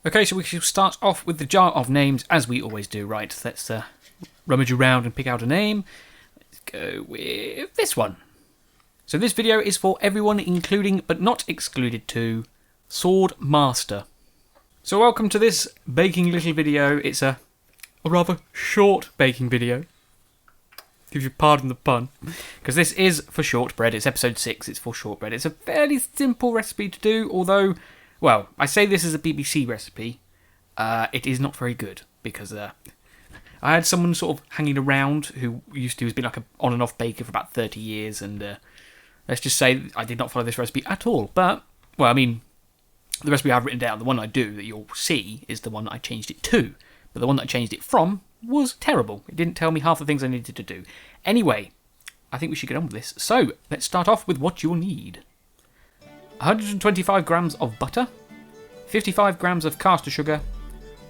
Okay, so we shall start off with the jar of names, as we always do. Right, let's rummage around and pick out a name. Let's go with this one. So this video is for everyone, including, but not excluded to, Sword Master. So welcome to this baking little video. It's a rather short baking video. If you pardon the pun. Because this is for Shortbread. It's episode 6. It's for Shortbread. It's a fairly simple recipe to do, although, well, I say this is a BBC recipe. It is not very good, because I had someone sort of hanging around who used to have been like an on and off baker for about 30 years, and let's just say I did not follow this recipe at all. But, well, I mean, the recipe I've written down, the one I do that you'll see, is the one that I changed it to. But the one that I changed it from was terrible. It didn't tell me half the things I needed to do. Anyway, I think we should get on with this. So, let's start off with what you'll need. 125 grams of butter, 55 grams of caster sugar,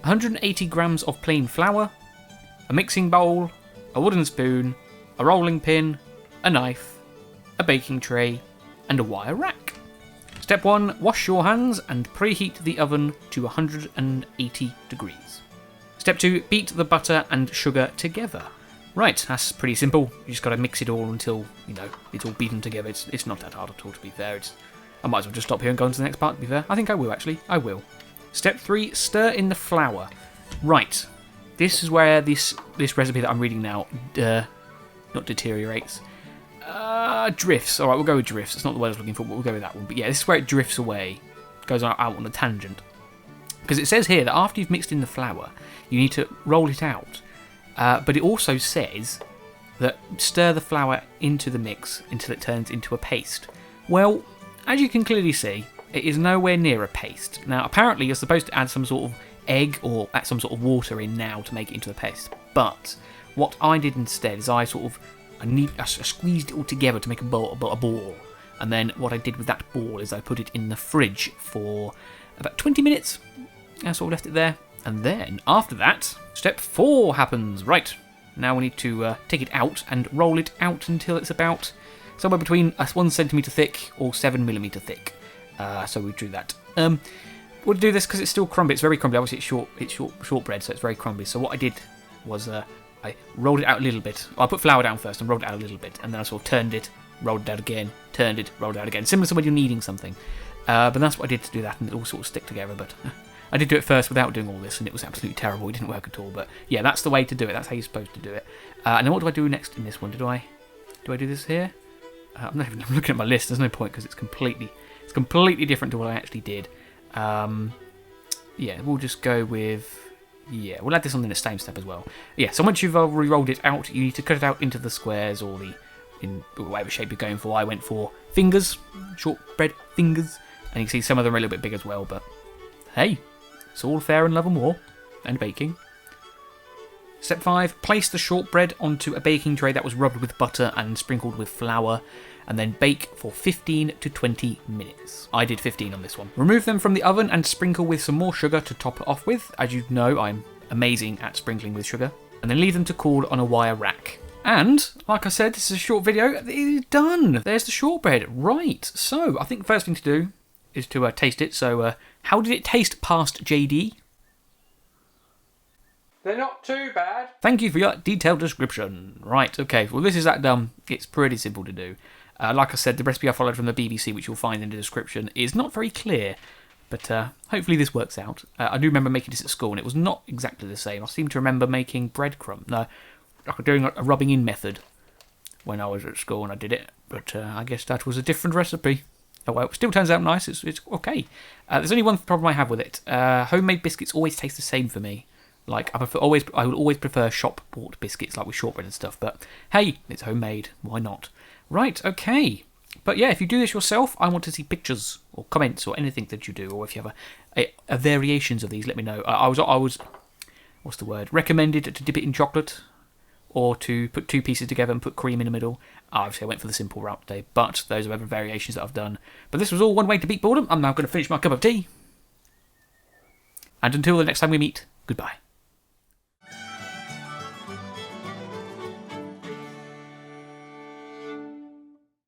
180 grams of plain flour, a mixing bowl, a wooden spoon, a rolling pin, a knife, a baking tray, and a wire rack. Step 1, wash your hands and preheat the oven to 180 degrees. Step 2, beat the butter and sugar together. Right, that's pretty simple. You just got to mix it all until, you know, it's all beaten together. It's not that hard at all, to be fair. I might as well just stop here and go on to the next part, to be fair. I think I will, actually. I will. Step 3, stir in the flour. Right, this is where this recipe that I'm reading now, not deteriorates, drifts. Alright, we'll go with drifts. That's not the word I was looking for, but we'll go with that one. But yeah, this is where it drifts away. Goes out on a tangent. Because it says here that after you've mixed in the flour, you need to roll it out. But it also says that stir the flour into the mix until it turns into a paste. Well, as you can clearly see, it is nowhere near a paste. Now, apparently you're supposed to add some sort of egg or add some sort of water in now to make it into a paste. But what I did instead is I squeezed it all together to make a ball. And then what I did with that ball is I put it in the fridge for about 20 minutes. I sort of left it there. And then, after that, step 4 happens. Right, now we need to take it out and roll it out until it's about somewhere between 1 centimetre thick or 7 millimetre thick. So we drew that. We'll do this because it's still crumbly. It's very crumbly. Obviously, it's shortbread, so it's very crumbly. So what I did was I rolled it out a little bit. I put flour down first and rolled it out a little bit. And then I sort of turned it, rolled it out again, turned it, rolled it out again. Similar to when you're kneading something. But that's what I did to do that, and it all sort of stick together. But I did do it first without doing all this, and it was absolutely terrible. It didn't work at all. But yeah, that's the way to do it. That's how you're supposed to do it. And then what do I do next in this one? Do I do this here? I'm not even looking at my list. There's no point because it's completely different to what I actually did. Yeah, we'll just go with. Yeah, we'll add this on in the same step as well. Yeah, so once you've rolled it out, you need to cut it out into the squares or in whatever shape you're going for. I went for fingers, shortbread fingers, and you can see some of them are a little bit big as well. But hey, it's all fair in love and war, and baking. Step 5, place the shortbread onto a baking tray that was rubbed with butter and sprinkled with flour, and then bake for 15 to 20 minutes. I did 15 on this one. Remove them from the oven and sprinkle with some more sugar to top it off with. As you know, I'm amazing at sprinkling with sugar. And then leave them to cool on a wire rack. And, like I said, this is a short video. It's done! There's the shortbread. Right, so I think the first thing to do is to taste it. So, how did it taste past JD? They're not too bad. Thank you for your detailed description. Right, okay, well this is that dumb. It's pretty simple to do. Like I said, the recipe I followed from the BBC, which you'll find in the description, is not very clear. But hopefully this works out. I do remember making this at school, and it was not exactly the same. I seem to remember making breadcrumbs. No, like doing a rubbing in method when I was at school and I did it. But I guess that was a different recipe. Oh well, it still turns out nice. It's okay. There's only one problem I have with it. Homemade biscuits always taste the same for me. Like, I would always prefer shop-bought biscuits, like with shortbread and stuff, but hey, it's homemade, why not? Right, okay. But yeah, if you do this yourself, I want to see pictures, or comments, or anything that you do, or if you have a variations of these, let me know. I was, what's the word, recommended to dip it in chocolate, or to put 2 pieces together and put cream in the middle. Obviously, I went for the simple route today, but those are other variations that I've done. But this was all one way to beat boredom. I'm now going to finish my cup of tea. And until the next time we meet, goodbye.